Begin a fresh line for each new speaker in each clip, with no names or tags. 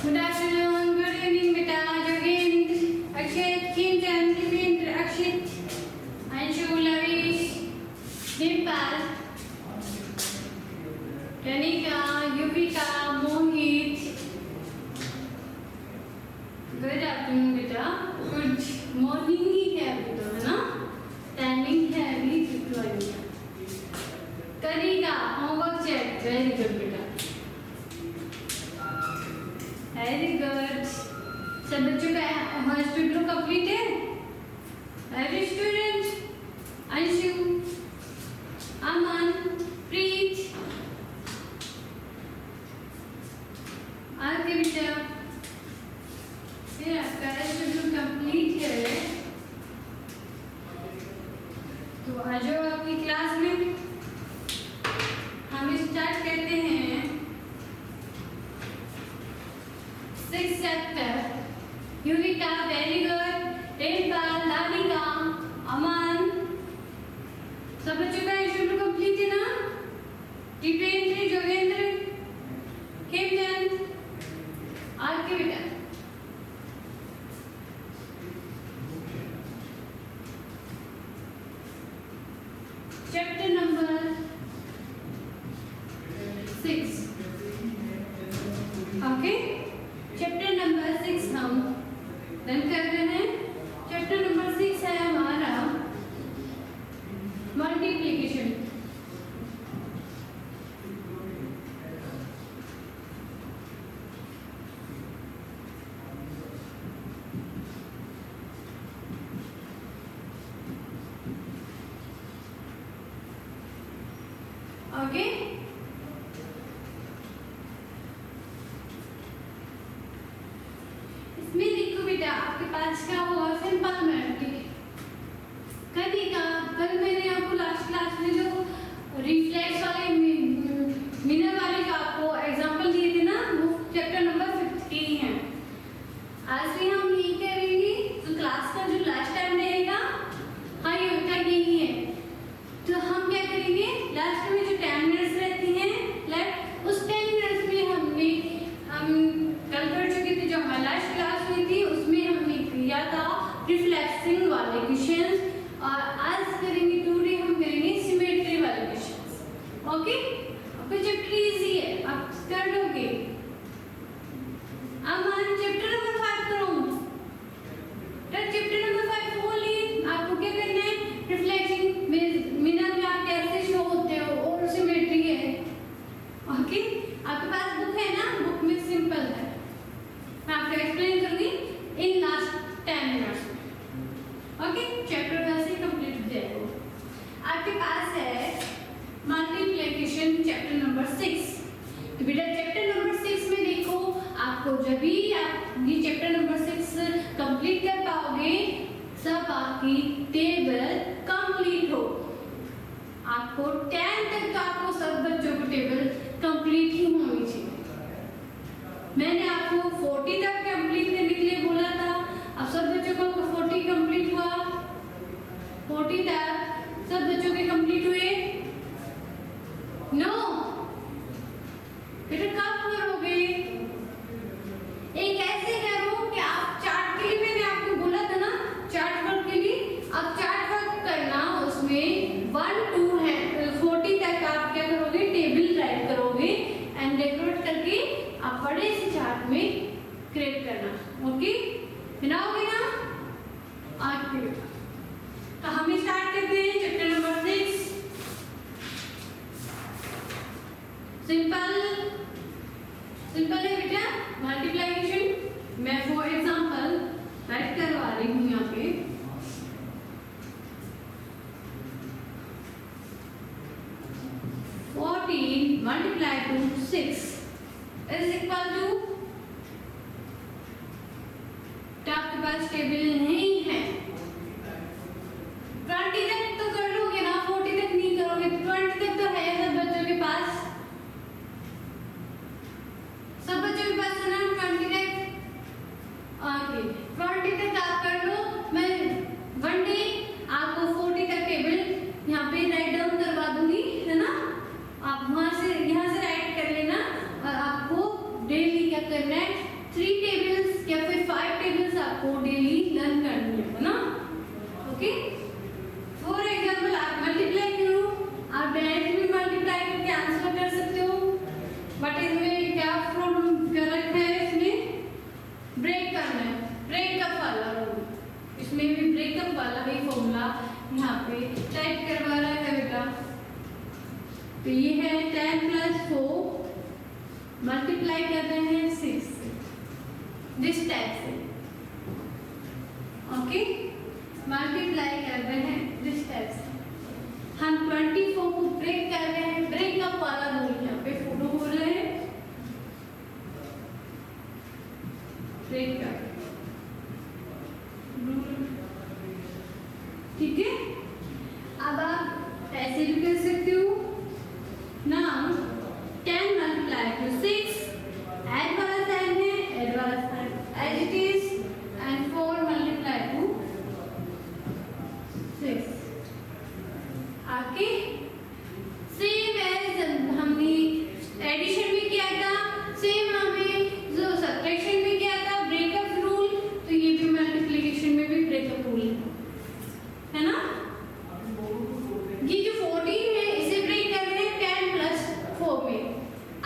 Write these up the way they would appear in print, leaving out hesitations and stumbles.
Good afternoon, good evening, beta. Jogind, Akshit, Kintan, Divindra, Akshit, Anshu, Lavish, Dimpal, Tanika, Yuvika, Mohit. Good afternoon, beta. Good morning ही है अभी तो, है ना? Timing है अभी deploying का. करेगा homework check. Very good, beta. Very good. सब बच्चों का हॉस्टल ग्रुप कंप्लीट है? Every student, Anshu, Aman, Preet, आगे बेटा. फिर आपका हॉस्टल ग्रुप कंप्लीट है. तो आ जाओ आपकी क्लास में. हम स्टार्ट करते हैं 6th chapter. Yuvika, very good. Dimpal, Danika, Aman. सब बच्चों का इंस्ट्रूमेंट कंप्लीट है ना? दीपेंद्र, जोगेंद्र, खेमचंद, आगे बेटा. Chapter number 6. Okay, chapter number 6 हम रन कर रहे हैं. चैप्टर नंबर 6 है हमारा मल्टीप्लिकेशन. ओके, इसमें देखो बेटा आपके पास क्या होगा सिंपल मैथमेटिक्स. कल मैंने आपको लास्ट क्लास में जो रिफ्लेक्स वाले मिनर वाले जो आपको एग्जांपल दिए थे ना, वो चैप्टर नंबर 50 है. आज भी हम यही करेंगे. तो क्लास का जो लास्ट टाइम रहेगा, हाँ ये उनका यही है. तो हम क्या करेंगे, लास्ट में जो 10 मिनट्स रहती हैं लेफ्ट, उस 10 मिनट्स में हम कल कर चुके थे. जो हमारी लास्ट क्लास हुई थी उसमें हमने किया था रिफ्लेक्सिंग वाले क्वेश्चंस, और आज करेंगे टुडे हम करेंगे सिमेट्री वाले क्वेश्चंस. ओके, आपका चैप्टर इजी है, आप कर लोगे. अब हम चैप्टर नंबर 5 करो. चैप्टर नंबर 5 बोलिए आपको क्या करना है. रिफ्लेक्टिंग मिरर में आप कैसे शो होते हो और सिमेट्री है. ओके, आपके पास बुक है ना, बुक में सिंपल है. मैं आपको एक्सप्लेन करूंगी in last 10 minutes. Okay, chapter वैसे ही कंप्लीट हो जाएगा. आपके पास है मल्टीप्लिकेशन चैप्टर नंबर 6. तो बेटा चैप्टर नंबर 6 में देखो, आपको जब भी आप ये चैप्टर नंबर 6 कंप्लीट कर पाओगे, सब आपकी टेबल कंप्लीट हो. आपको 10 तक तो आपको सब बच्चों को टेबल कंप्लीट ही होनी चाहिए. मैंने आपको 40 तक कंप्लीट करने के लिए बोला था. अब सब बच्चों को 40 कंप्लीट हुआ. 40 तक सब बच्चों के कंप्लीट हुए? नो. बेटा कब करोगे? एक ऐसे करो कि आप चार्ट के लिए, मैंने आपको बोला था ना चार्ट वर्क के लिए, आप चार्ट वर्क करना. उसमें 1 to 40 तक आप क्या करोगे, टेबल राइट करोगे एंड डेकोरेट करके आप बड़े से चार्ट में क्रिएट करना. ओके, बनाओगे ना? आगे तो हम स्टार्ट करते हैं चैप्टर नंबर 6. सिंपल है बेटा मल्टीप्लिकेशन. मैं फॉर एग्जांपल राइट करवा रही हूँ यहाँ पे. Multiply to 6 is equal to. आपके पास टेबल नहीं है. 20 तक तो कर लोगे ना, 40 तक नहीं करोगे. 20 तक तो है सब बच्चों के पास. सब बच्चों के पास है ना 20 तक. ओके, 20 तक आप कर लो. मैं 1 डे आपको 40 तक टेबल यहाँ पे राइट डाउन करवा दूंगी, है ना. आप यहाँ से राइट कर लेना. और आपको डेली क्या करना है, 3 मल्टीप्लाई कर रहे हैं 6 से, दिस टाइप से। ओके, मल्टीप्लाई कर रहे हैं दिस टाइप से। हम 24 को ब्रेक कर रहे हैं, ब्रेकअप वाला रूल यहाँ पे फॉलो हो रहा है, ब्रेकअप रूल। ठीक है, अब आप ऐसे भी कर सकते हो ना, 10 मल्टीप्लाई टू 6, ऐड वाला साइन है, ऐड वाला sign as it is, and 4 multiply to 6। आगे सेम एज हमने एडिशन भी किया था, सेम हमें जो सब्ट्रैक्शन भी किया था, ब्रेकअप रूल, तो ये भी मल्टीप्लिकेशन में भी ब्रेकअप रूल है ना। ये जो 14 है इसे ब्रेक कर रहे हैं 10 प्लस 4 में।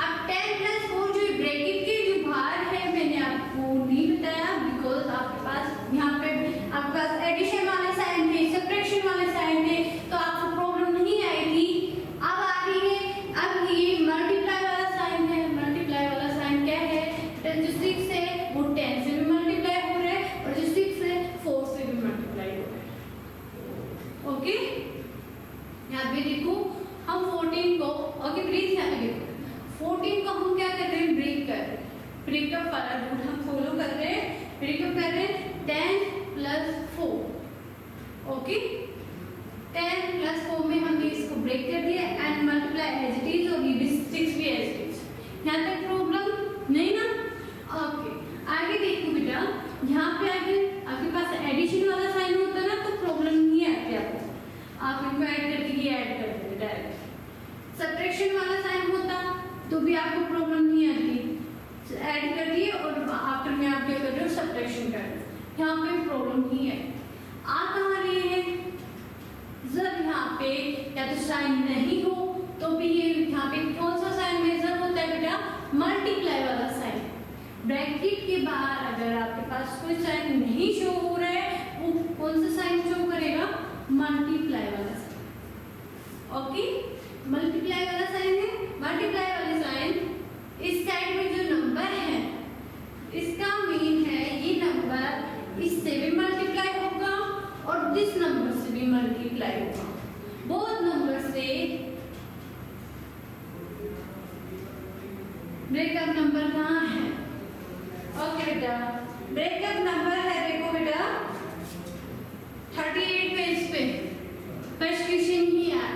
अब 10 प्लस 4 जो ब्रैकेट के जो बाहर है मैंने आपको नहीं बताया, बिकॉज आपके पास यहाँ पे आपके पास एडिशन वाले साइन थे, सब्ट्रैक्शन वाले साइन थे, तो आपको प्रॉब्लम नहीं आएगी। अब आ रही है, अब ये मल्टीप्लाई वाला साइन है, मल्टीप्लाई वाला साइन क्या है, 10 जो 6 है वो 10 से भी मल्टीप्लाई हो रहा है, और जो 6 है 4 से भी मल्टीप्लाई हो रहा है। ओके, यहाँ पे देखो हम 14 को, ओके प्लीज यहाँ पे देखो 14 को हम क्या कर रहे हैं, ब्रेक कर रहे हैं, ब्रेकअप वाला रूल हम फॉलो कर रहे हैं, ब्रेकअप कर रहे हैं 10 प्लस 4। ओके, 10 प्लस 4 में हमने इसको ब्रेक कर दिया and multiply as it is, और ये भी 6 भी एज इट इज। यहाँ तक प्रॉब्लम नहीं ना। ओके, आगे देखो बेटा, यहाँ पे आगे आपके पास एडिशन वाला साइन होता है ना, तो प्रॉब्लम नहीं आती आपको, आप इनको ऐड करके ये ऐड कर देंगे डायरेक्ट। सब्ट्रैक्शन वाला साइन होता तो भी आपको प्रॉब्लम नहीं आती, ऐड कर दिए और आफ्टर में आप क्या कर रहे हो, सब्ट्रैक्शन कर रहे हो, यहाँ पे प्रॉब्लम नहीं है। आ कहाँ रहे हैं, जब यहाँ पे या तो साइन नहीं हो तो भी ये यहाँ पे कौन सा साइन मेजर होता है बेटा, मल्टीप्लाई वाला साइन। ब्रैकेट के बाहर अगर आपके पास कोई साइन नहीं शो हो रहा है, वो कौन सा साइन शो करेगा, मल्टीप्लाई वाला साइन। ओके, मल्टीप्लाई वाला साइन है, मल्टीप्लाई वाले साइन इस साइड में जो नंबर है इसका मीन है ये नंबर इससे भी मल्टीप्लाई होगा और दिस नंबर से भी मल्टीप्लाई होगा, बोथ नंबर से। ब्रेकअप नंबर कहाँ है, ओके बेटा, ब्रेकअप नंबर है, देखो बेटा 38 पेज पे फर्स्ट क्वेश्चन ही है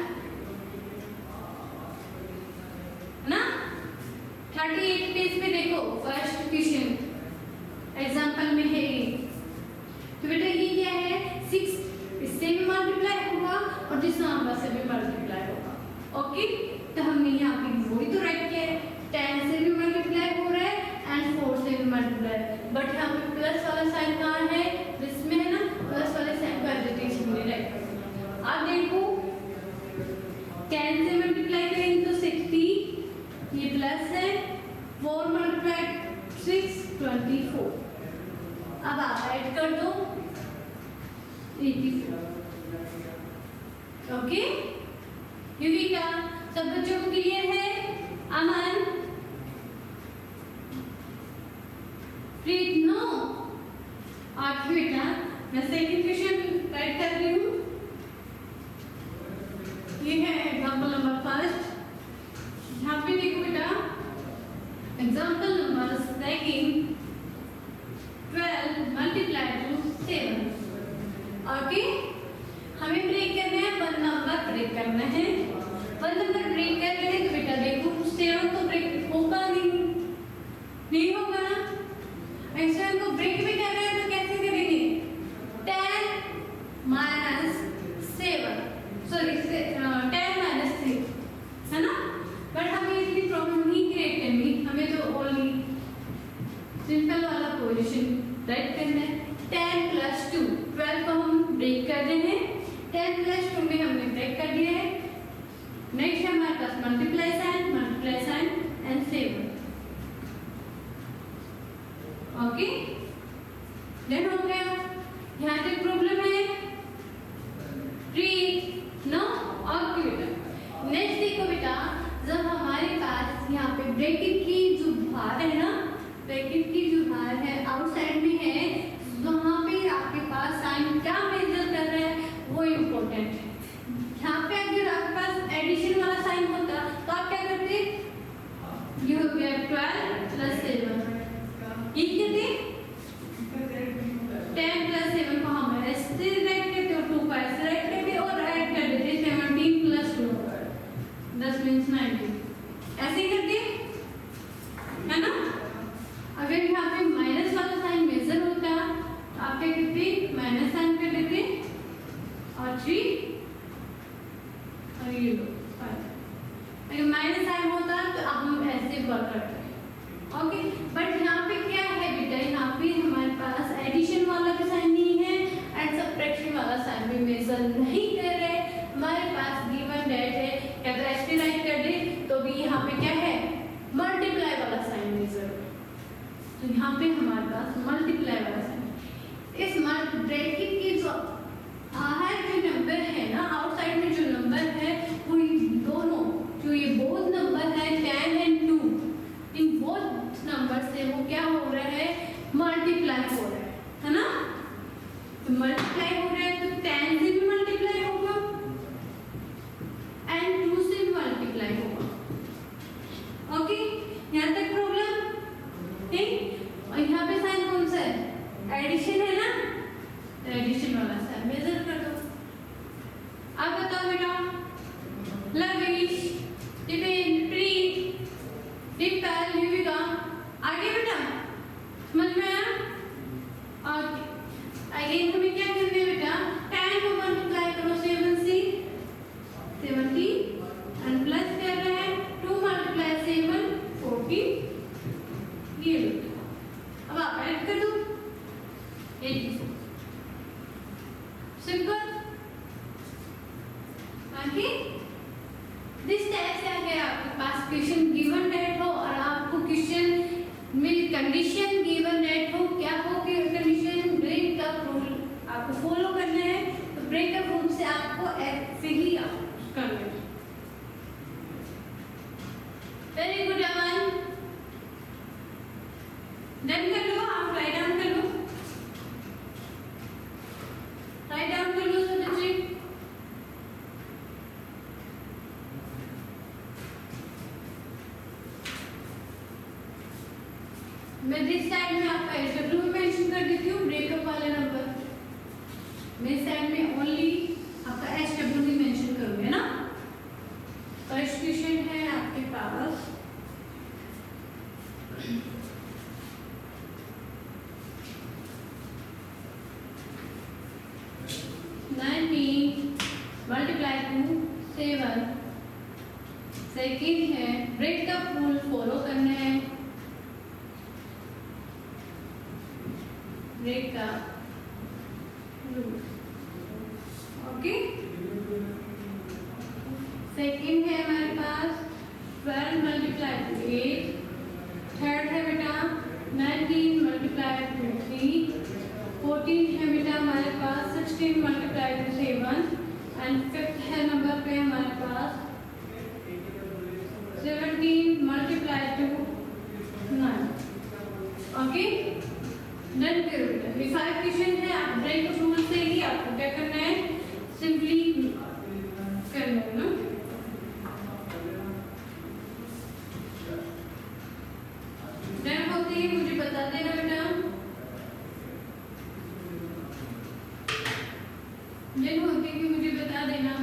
ना, 38 पेज पे देखो फर्स्ट क्वेश्चन एग्जांपल में है ये। तो बेटा ये क्या है, 6 इससे भी मल्टीप्लाई होगा और जिस नंबर से भी मल्टीप्लाई होगा। ओके, तो हमने यहाँ पे वही तो राइट किया है, 10 से भी मल्टीप्लाई हो रहा है एंड 4 से भी मल्टीप्लाई, बट यहाँ पे प्लस वाला साइन कहाँ है, इसमें है ना, प्लस वाले साइन को एडिटिव हमने राइट कर दिया। अब देखो 10 से मल्टीप्लाई करेंगे तो 60, ये प्लस है, 4 मल्टीप्लाई 6 24, अब आप ऐड कर दो 84। ओके, युविका सब बच्चों को क्लियर है, अमन प्रीत नो। आखिर बेटा मैं सेकंड क्वेश्चन राइट कर रही हूँ, ये है एग्जाम्पल नंबर फर्स्ट। यहाँ पे देखो बेटा example number second, 12 multiply two 7। Okay, हमें ब्रेक करना है, 1 नंबर ब्रेक करना है, 1 नंबर ब्रेक कर रहे हैं, तो बेटा देखो 7 तो ब्रेक होगा नहीं होगा ना, ऐसे को ब्रेक भी कर रहे हैं तो कैसे करेंगे, 10 माइनस 7, सॉरी 10 माइनस 3 है ना, बट हमें इतनी प्रॉब्लम नहीं क्रिएट करनी, हमें तो ओनली सिंपल वाला पोजीशन राइट करना है। 10 प्लस 2, 12 को हम ब्रेक कर रहे हैं, 10 प्लस 2 में हमने ब्रेक कर दिया है। नेक्स्ट हमारे पास multiply sign and 7। Okay, then हो गया, यहाँ तक प्रॉब्लम है, रीड नो। ओके बेटा, नेक्स्ट देखो बेटा, जब हमारे पास यहाँ पे ब्रैकेट की जो बाहर है ना, ब्रैकेट की जो बाहर है आउटसाइड में है, वहाँ पे आपके पास साइन क्या मेजर कर रहा है वो इम्पोर्टेंट है। यहाँ पे अगर आपके पास एडिशन वाला साइन होता तो आप क्या करते, ये हो गया 12 + 7, ये कितने 10 + 7 को हम ऐसे राइट करते हो, 2 को ऐसे राइट करते और ऐड कर देते 17 + 2 10 मीन्स 19, ऐसे ही करते है ना। अगर यहाँ पे माइनस वाला साइन मेजर होता तो आप क्या करते, माइनस साइन कर देते और 3 और ये लो 5। अगर माइनस साइन होता तो हम ऐसे वर्क करते हैं, ओके। बट यहाँ पे क्या है बेटा, यहाँ पे हमारे पास एडिशन वाला भी साइन नहीं है एंड सब्ट्रैक्शन वाला साइन भी मेजर नहीं कर रहे, हमारे पास गिवन डेट है, या तो ऐसे राइट कर दे तो भी यहाँ पे क्या है मल्टीप्लाई वाला साइन मेजर, तो यहाँ पे हमारे पास मल्टीप्लाई वाला साइन। इस ब्रैकेट के जो बाहर जो नंबर है ना, आउटसाइड में जो नंबर है वो दोनों जो ये बोथ नंबर है 10 और 2, इन बोथ नंबर से वो क्या हो रहा है मल्टीप्लाई हो रहा है ना। तो मल्टीप्लाई हो रहा है तो 10 से भी मल्टीप्लाई होगा एंड 2 से भी मल्टीप्लाई होगा, ओके। यहाँ तक प्रॉब्लम ठीक। और यहाँ पे साइन कौन सा है, एडिशन है ना, एडिशन वाला साइन मेजर कर दो। अब बताओ बेटा, लविश, दिपेन, प्रीत, दीपल, युविका, आगे बेटा समझ में आया। और अगेन हमें क्या करना है बेटा, 10 को मल्टीप्लाई करो 7 से 70 एंड प्लस कर रहे हैं 2 × 7 40, ये लो। अब आप ऐड कर दो 84, सिंपल। ओके, दिस टाइप से अगर आपके पास क्वेश्चन गिवन डेट हो और आपको क्वेश्चन में कंडीशन गिवन डेट हो, क्या हो कि कंडीशन ब्रेक का रूल आपको फॉलो करना है, तो ब्रेक का रूल से आपको ऐसे ही करना है। वेरी गुड अमन, डन कर लो, आप राइट डाउन कर लो, राइट डाउन कर लो सब बच्चे। मैं दिस साइड में आपका SW मेंशन कर देती हूँ, ब्रेकअप वाले नंबर मैं साइड में ओनली आपका SW ही मेंशन करूँगी ना। फर्स्ट क्वेश्चन है आपके पास, मल्टीप्लाई 2 7, सेकेंड है ब्रेक का रूल फॉलो करना है, ब्रेक का रूल, ओके। सेकेंड है हमारे पास 12 × 8, थर्ड है बेटा 19 × 3, 14 है बेटा हमारे पास 16 × 7 एंड फिफ्थ है नंबर पे हमारे पास 17 × 2 9, ओके। डन करो बेटा, ये 5 क्वेश्चन है, आप ब्रेक रूल से ही आपको क्या करना है, सिंपली करना है ना। डन होते ही मुझे बता देना बेटा, डन होते ही मुझे बता देना।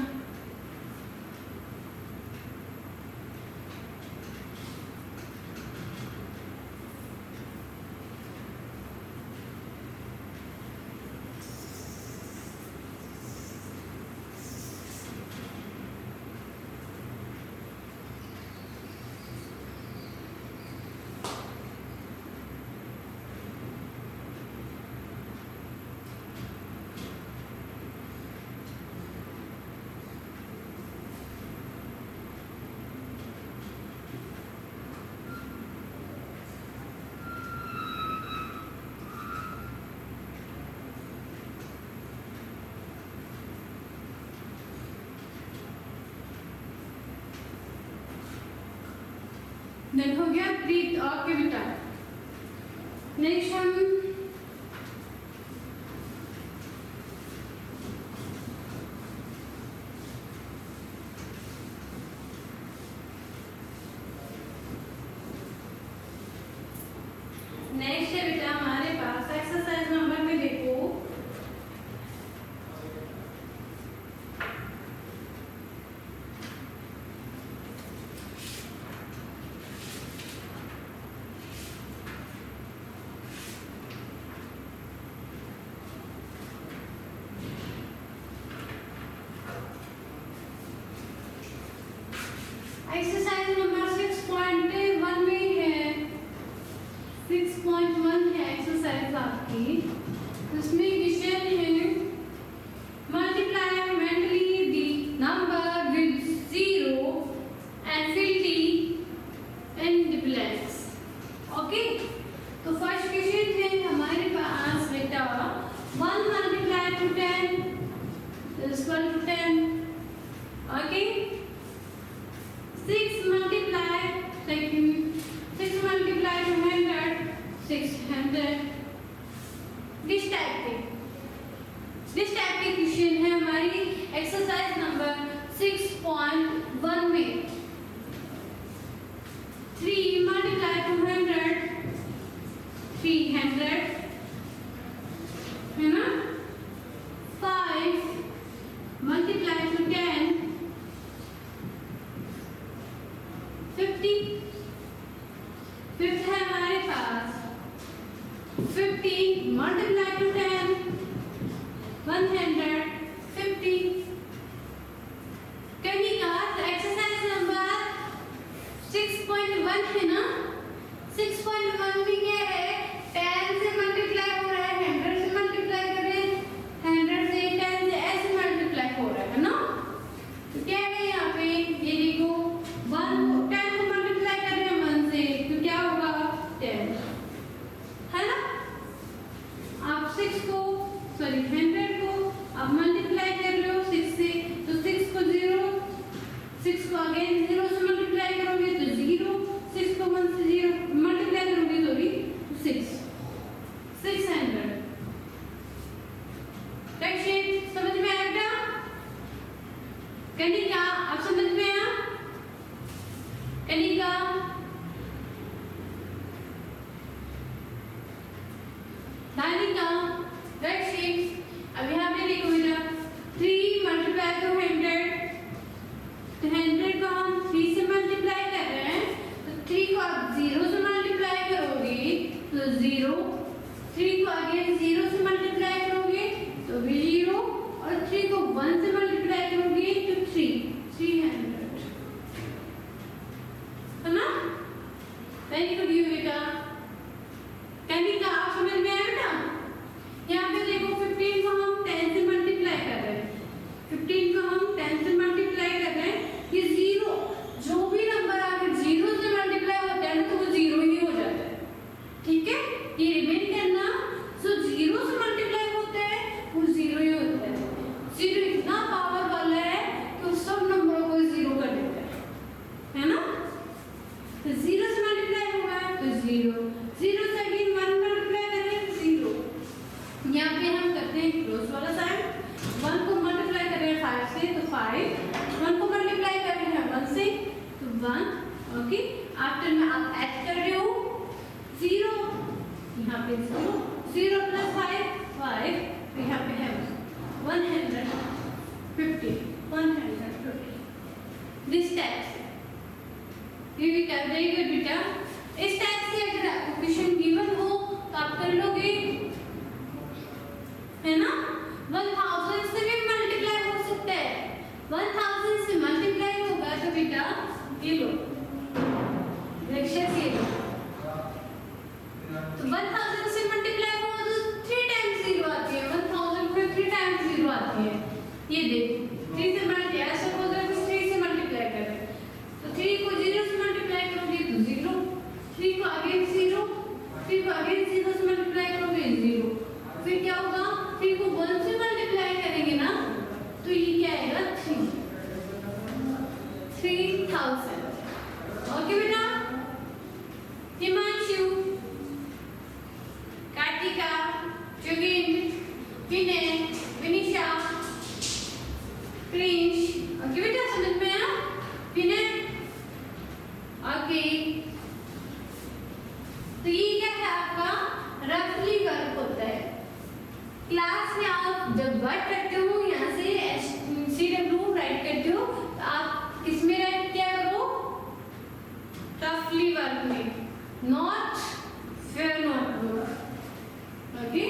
देन हो गया 3। ओके बेटा, नेक्स्ट हम नेक्स्ट है बेटा हमारे पास एक्सरसाइज नंबर में देखो एक्सरसाइज नंबर 6.1 में है, 6.1 है एक्सरसाइज आपकी। उसमें क्वेश्चन है multiply mentally the number with 0 and fill the in the blanks. Okay, तो फर्स्ट क्वेश्चन है हमारे पास बेटा 1 multiply to 10 is equal to 10। Okay, 6 multiply second 6 multiply to 100 600। This type के क्वेश्चन है हमारी एक्सरसाइज नंबर 6.1 में। 3 multiply to 100 300 है ना। 5 multiply to 10 50। फिफ्थ है हमारे पास 50 मल्टीप्लाई टू 10 150। कहीं का एक्सरसाइज नंबर 6.1 है ना। 6.1 भी क्या है, 10 से मल्टीप्लाई हो रहा है, 100 से मल्टीप्लाई कर रहे हैं, 100 से 10 से ऐसे मल्टीप्लाई हो रहा है ना। तो क्या है यहाँ पे, ये देखो 1 को 10 को मल्टीप्लाई कर रहे हैं 1 से, तो क्या होगा 10 है ना। आप 6 को सॉरी 100 को आप मल्टीप्लाई कर रहे हो 6 से, तो 6 को 0, 6 को अगेन 0 से मल्टीप्लाई करोगे तो 0, 6 को 1 से 0 मल्टीप्लाई करोगे सॉरी 6 600। नेक्स्ट समझ में आया बेटा, कहीं क्या आप समझ में आया कनिका। दानिका रेड। अब यहाँ पे देखो बेटा 3 मल्टीप्लाई टू 100, तो 100 को हम 3 से मल्टीप्लाई कर रहे हैं, तो 3 को आप 0 से मल्टीप्लाई करोगे तो 0, 3 को आगे 0 से मल्टीप्लाई करोगे तो भी 0, और 3 को 1 से मल्टीप्लाई करोगे तो 300 है ना। वेरी गुड यू बेटा। कनिका आप समझ में आया बेटा। यहाँ पे देखो 15 को हम 10 से मल्टीप्लाई कर रहे हैं, 15 को हम 10 से मल्टीप्लाई कर रहे हैं। ये 0 जो भी नंबर आकर 0 से मल्टीप्लाई होता है ना तो वो 0 ही हो जाता है, ठीक है। ये रिमेन करना, जो 0 से मल्टीप्लाई होता है वो 0 ही होता है। 0 इतना पावर वाला है कि सब नंबरों को 0 कर देता है ना। तो 0 से मल्टीप्लाई होगा तो 0, 0 से अगेन 1 मल्टीप्लाई करें 0। यहाँ पे हम करते हैं क्रॉस वाला साइन, 1 को मल्टीप्लाई कर रहे हैं 5 से तो 5, 1 को मल्टीप्लाई कर रहे हैं 1 से तो 1। ओके, आफ्टर में आप ऐड कर रहे हो 0, यहाँ पे 0, 0 प्लस 5 5, तो यहाँ पे है 150 दिस टाइप। ये भी कर देगा बेटा। इस टाइप से अगर आपको क्वेश्चन गिवन हो तो आप कर लोगे, है ना। 1000 से भी मल्टीप्लाई हो सकता है, 1000 से मल्टीप्लाई होगा तो बेटा ये लो ये लो, तो 1000 से मल्टीप्लाई होगा तो 3 टाइम्स 0 आती है, 1000 में 3 टाइम्स 0 आती है। ये देखो 3 से मल्टीप्लाई, ऐसा बोल रहा है 3 से मल्टीप्लाई कर रहे हैं, तो 3 को 0 से मल्टीप्लाई करोगे तो 0, 3 को आगे आपका रफली वर्क होता है। क्लास में आप जब वर्क करते हो यहाँ से CW राइट करते हो तो आप किसमें राइट क्या करो, रफली वर्क में, not fair note work. Okay,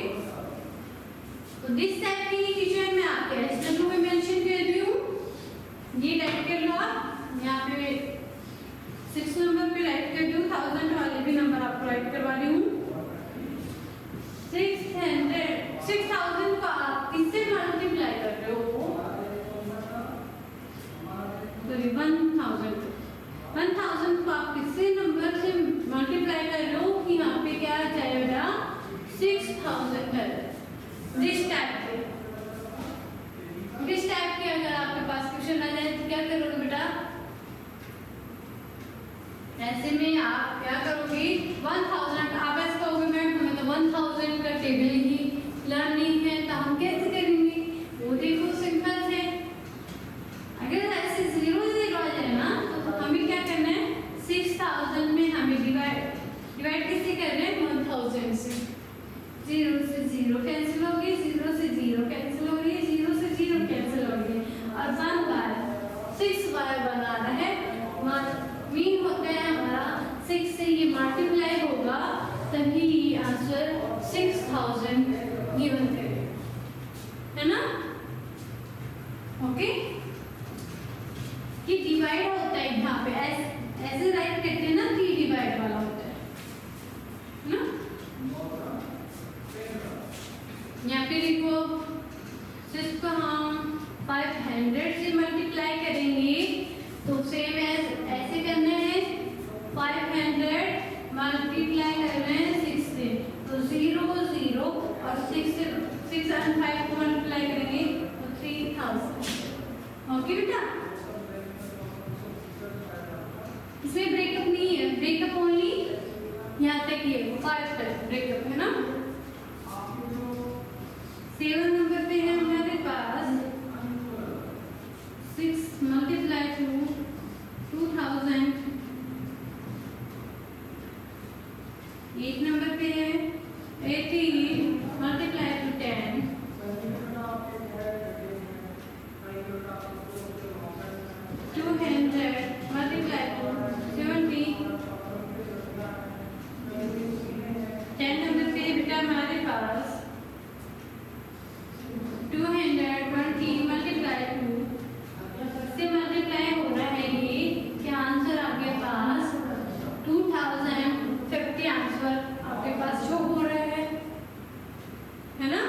तो दिस टाइप की टीचर में आपके SW में मेंशन कर दी हूँ, ये राइट कर लो आप। यहाँ पे 6 नंबर पे राइट कर दूँ, 1000 वाले भी नंबर आपको राइट करवा रही हूँ। 6000 को आप किससे मल्टीप्लाई कर रहे हो, सॉरी 1000 को आप किससे नंबर से मल्टीप्लाई कर रहे हो कि यहाँ पे क्या आ जाएगा 6000 है। दिस टाइप के अगर आपके पास क्वेश्चन आ जाए तो क्या करोगे बेटा, ऐसे में आप क्या करोगे 1000, आप ऐसे कहोगे मैम हमें तो 1000 का टेबल ही लर्न नहीं है तो हम कैसे करेंगे, वो देखो सिंपल है। अगर ऐसे 0 आ जाए ना तो हमें क्या करना है, 6000 में हमें डिवाइड किससे कर रहे हैं, 1000 से। 0 से 0 कैंसिल हो गई, 0 से 0 कैंसिल हो गई, 0 से 0 कैंसिल हो गई, और 1 बार 6 बार बना रहा है। मीन होता है हमारा 6 से ये मल्टीप्लाई होगा तभी ये आंसर 6000 गिवन करेगा, है ना। ओके, ये डिवाइड होता है यहाँ पे ऐसे राइट करते हैं ना कि डिवाइड वाला होता है ना। यहाँ पे देखो सिर्फ हम 500 से मल्टीप्लाई करेंगे तो सेम ऐसे करना है, 500 मल्टीप्लाई कर रहे हैं 6 से, तो 0 0 और 6 और 5 को मल्टीप्लाई करेंगे तो 3000। ओके बेटा, इसमें ब्रेकअप नहीं है, ब्रेकअप ओनली यहाँ तक ही है, 5 तक ब्रेकअप है ना। 7 नंबर पे है हमारे पास 6 मल्टीप्लाई टू 2000। 8 नंबर पे है 80 multiply to 10। 200 multiply two 70। 10 number पे बेटा हमारे पास 220 मल्टीप्लाई टू, से मल्टीप्लाई हो रहा है ये क्या आंसर आपके पास 2050 आंसर आपके पास शो हो रहा है ना।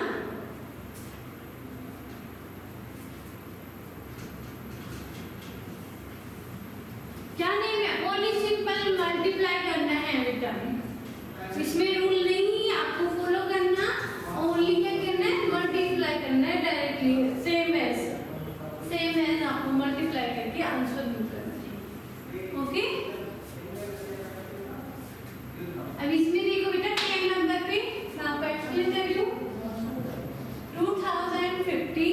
क्या नहीं है, ओनली सिंपल मल्टीप्लाई करना है बेटा, इसमें रूल नहीं है आपको फॉलो करना, ओनली क्या करना है मल्टीप्लाई करना है डायरेक्टली, सेम एज आपको मल्टीप्लाई करके आंसर भी करना है। ओके, अब इसमें देखो बेटा 10 नंबर पे आपको एक्सप्लेन कर दूं, 2050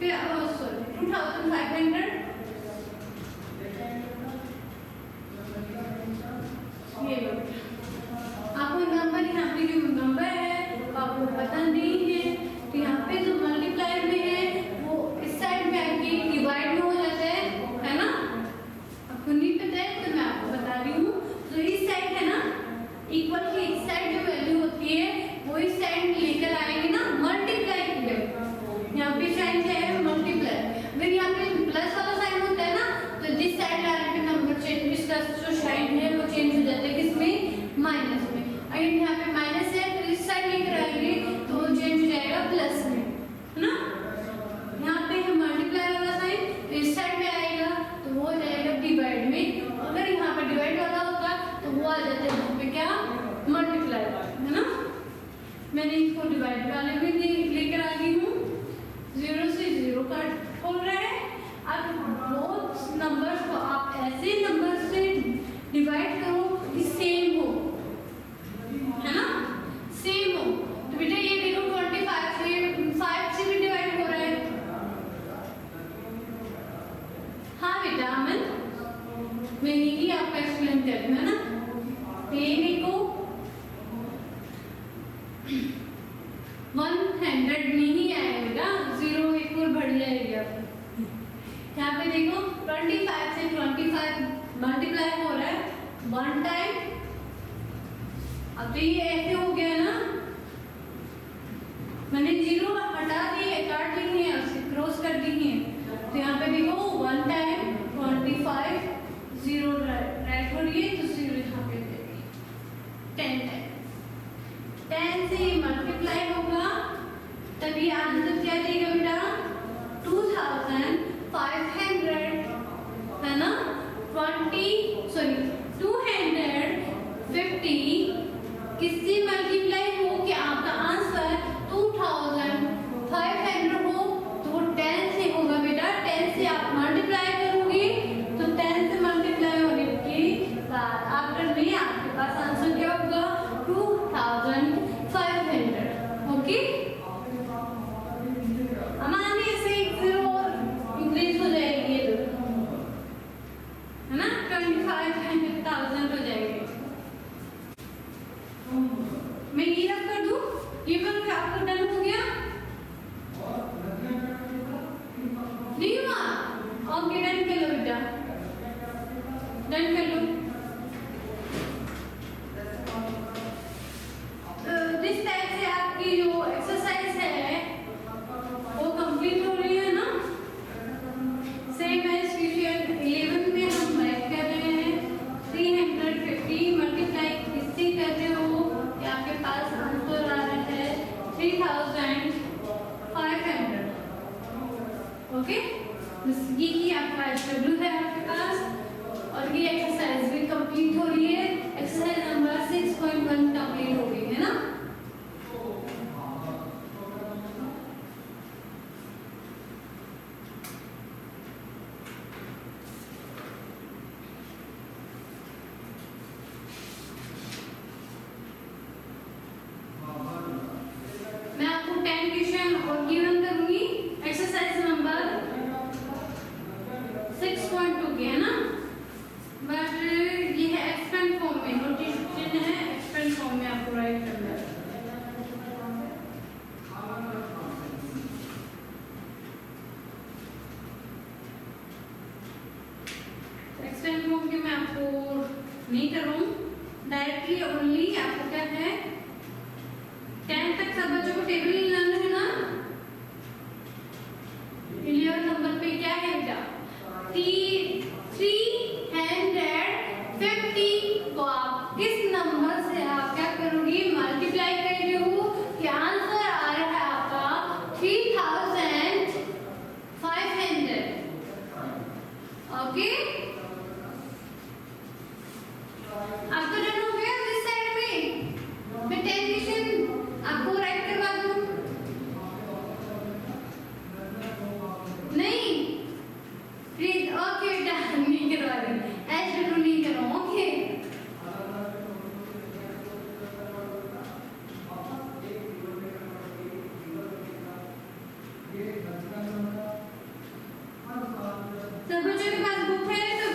पे सॉरी 2500 ये लो, आपको नंबर यहाँ पे जो नंबर है आपको पता नहीं है तो यहाँ पे जो मल्टीप्लाई में है वो इस साइड में आके डिवाइड में हो जाता है ना। आपको नहीं पता है तो मैं आपको बता रही हूँ, तो इस साइड है ना इक्वल की इस साइड जो वैल्यू होती है वो इस साइड लेकर आएंगे ना मल्टीप्लाई की, यहाँ पे साइन क्या है मल्टीप्लाई। अगर यहाँ पे प्लस वाला साइन होता है ना तो जिस साइड डायरेक्ट नंबर चेंज, इसका जो साइन है वो चेंज हो जाता है किसमें, माइनस में। अगर यहाँ पे माइनस है तो इस साइड लेकर आएंगे तो वो चेंज हो जाएगा प्लस में, है ना। यहाँ पे है मल्टीप्लाई वाला साइन तो इस साइड में आएगा तो वो हो जाएगा डिवाइड में, अगर यहाँ पे डिवाइड वाला होता तो वो आ जाता है यहाँ पे क्या मल्टीप्लाई वाला, है ना। मैंने इसको डिवाइड वाले में लेकर आ गई हूँ, 0 से 0 कट हो रहा है। अब बोथ नंबर्स को आप ऐसे नंबर से डिवाइड करो कि सेम हो, है ना, सेम हो। तो बेटा ये देखो 25 से 5 से भी डिवाइड हो रहा है। हाँ बेटा अमन, मैं यही आपका एक्सप्लेन कर रही हूँ, है ना। ये देखो अब तो ये ऐसे हो गया ना, मैंने जीरो हटा दिए, काट ली है, क्रॉस कर दी है। तो यहाँ पे देखो 1 टाइम 25 जीरो राइट हो रही है, तो जीरो यहाँ पे देगी 10 टाइम। 10 से मल्टीप्लाई होगा तभी आंसर क्या देगा बेटा 2500 है ना। 250 किससे मल्टीप्लाई हो कि आपका आंसर 2500 हो, तो 10 से होगा बेटा। 10 से आप मल्टीप्लाई करोगे तो 10 से मल्टीप्लाई होने के बाद आफ्टर में आपके पास आंसर क्या होगा 2500। ओके, हमारे से एक जीरो इंक्रीज हो जाएगी ये है ना, 25,000 हो जाएंगे। मैं ये रख कर दूं, ये कर आपका डन हो गया नहीं हुआ? ओके डन कर लो बेटा, डन कर लो। जिस टाइप से आपकी जो एक्सरसाइज है वो कंप्लीट हो रही है ना, सेम एज क्वेश्चन 11 में हम बात कर रहे हैं 350 मल्टीप्लाई किससे कर रहे हो कि आपके पास आंसर आ रहा है 3500। ओके, ये ही आपका एसडब्ल्यू है आपके पास, और ये एक्सरसाइज भी कंप्लीट हो रही है। एक्सरसाइज नंबर 6.1 कंप्लीट हो गई है ना। मैं आपको 10 क्वेश्चन और गिवन करूंगी। एक्सरसाइज नंबर 6.2 की है ना, बट ये है एक्सपेंड फॉर्म में, नोटेशन है एक्सपेंड फॉर्म में आपको राइट करना है। एक्सपेंड फॉर्म के मैं आपको नहीं कर रहा हूँ, डायरेक्टली ओनली आपको क्या है 10 तक सब बच्चों को टेबल लर्न है ना। 11 नंबर पे क्या है बेटा 350 को आप किस नंबर से आप क्या करोगे मल्टीप्लाई कर रहे हो कि आंसर आ रहा है आपका 3500। ओके, आपका डन हो गया दिस साइड में। मैं 10 क्वेश्चन आपको राइट करवा दूं? नहीं प्लीज, ओके बेटा नहीं करवा दूं, ऐसे तो नहीं करो। ओके, सब बच्चों के पास बुक है तो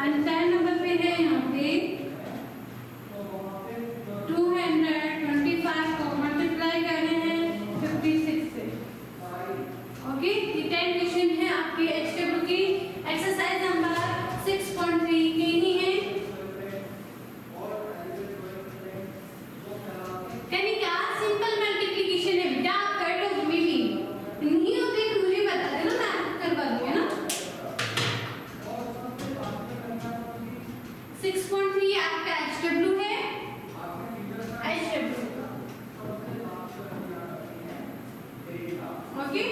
एंड 10 नंबर पे है यहाँ पे 225 को मल्टीप्लाई कर रहे हैं 56 से। ओके, ये 10 क्वेश्चन है आपके एचडब्ल्यू की एक्सरसाइज नंबर 6.3 के ही है। यानी क्या सिंपल मल्टीप्लिकेशन है बेटा, आप कर लोगे मे भी नहीं होते तो मुझे बता देना, मैं करवा दूंगी ना। 6.3 आपका एचडब्ल्यू है, एचडब्ल्यू ओके,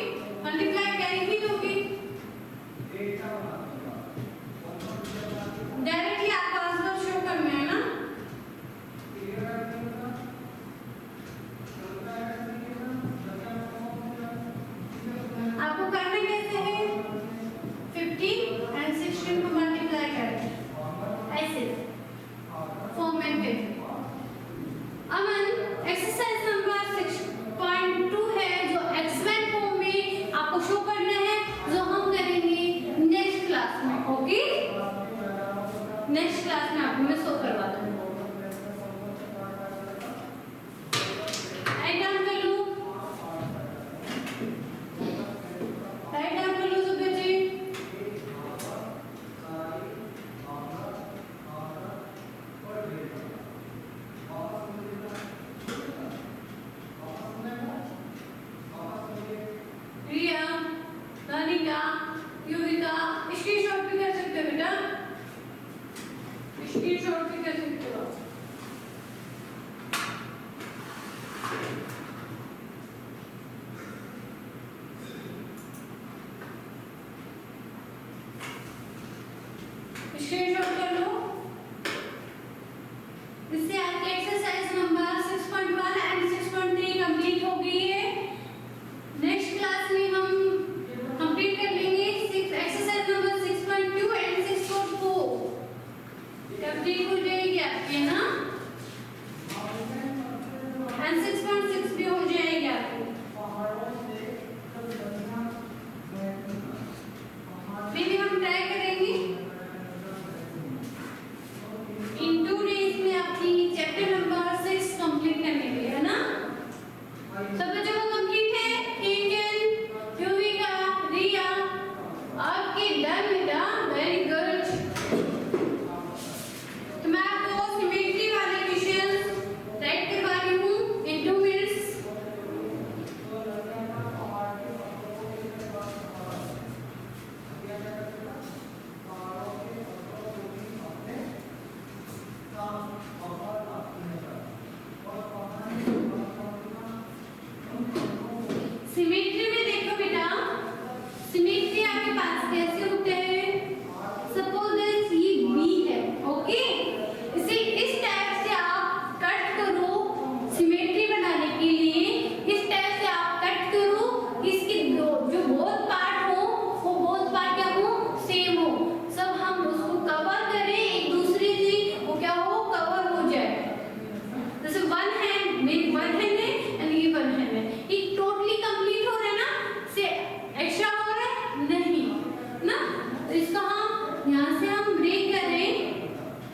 मल्टीप्लाई करेंगे तो डायरेक्टली आपको आंसर शो करना है ना। आपको करना कैसे है, 50 एंड 16 को मल्टीप्लाई करें ऐसे फॉर्मेट। अमन एक्सरसाइज नंबर 6.2 है जो एक्सपेंड फॉर्म में आपको शो करना है, जो हम करेंगे नेक्स्ट क्लास में। ओके, नेक्स्ट क्लास में आपको मैं शो करवा दूंगी। राइट डाउन कर लो, राइट डाउन कर लो सब बच्चे। रिया, रानिका, युविका, स्क्रीनशॉट भी कर सकते हो बेटा, स्क्रीनशॉट भी कर सकते हो। स्क्रीनशॉट कर लो। इससे आपकी एक्सरसाइज नंबर 6.1 एंड 6.3 कंप्लीट हो गई है। नेक्स्ट क्लास में हम कंप्लीट कर लेंगे एक्सरसाइज नंबर 6.2 एंड 6.4 कंप्लीट हो जाएगी आपके ना, एंड 6.6 भी हो जाएगी आपकी। फिर भी हम ट्राई करेंगे इन 2 डेज में आपकी चैप्टर नंबर 6 कंप्लीट करने के लिए, है ना। सब बच्चों को कंप्लीट है, एंजल, युविका, रिया, आपके डन बेटा, वेरी गुड। तो मैं आपको सिमेट्री वाले क्वेश्चंस राइट करवा रही हूँ इन 2 मिनट्स। सिमेट्री में देखो बेटा, सिमेट्री आपके पास कैसे होते हैं। सपोज दैट ये बी है, ओके, इसे इस टाइप से आप कट करो सिमेट्री बनाने के लिए। इस टाइप से आप कट करो, इसके जो बोथ पार्ट हो वो बोथ पार्ट क्या हो, सेम हो। सब हम उसको कवर करें एक दूसरे से, वो क्या हो, कवर हो जाए। जैसे वन हैंड है एंड ये वन हैंड है, ये टोटली कंप्लीट हो रहा है ना, से एक्स्ट्रा हो रहा है नहीं ना। तो इसको हम यहाँ से हम ब्रेक करें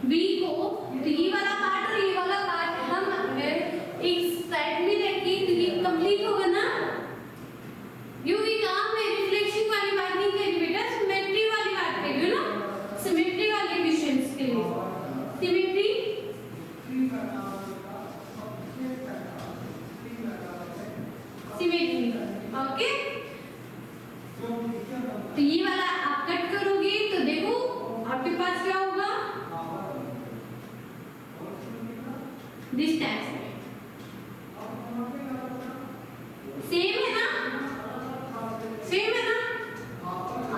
बी को, तो ये वाला पार्ट और ये वाला पार्ट हम अगर एक साइड में रखें तो ये कंप्लीट होगा ना। युविका, मैं रिफ्लेक्शन वाली बात नहीं कर रही बेटा, सिमेट्री वाली बात कर रही हूँ ना, सिमेट्री वाले क्वेश्चंस के लिए। Symmetry symmetry okay. तो ये वाला आप कट करोगे तो देखो आपके पास क्या होगा, दिस टाइप से सेम है ना, सेम है ना।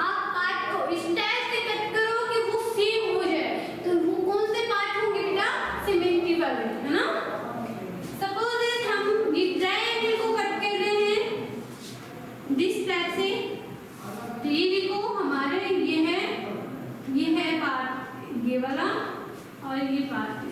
आप पार्ट को इस टाइप से कट करो कि वो सेम हो जाए, तो वो कौन से पार्ट होंगे बेटा, सिमेट्री वाले, है ना। सपोज हम ये ट्रायंगल को कट कर रहे हैं दिस टाइप से, तो ये देखो हमारे ये है पार्ट ये वाला और ये पार्ट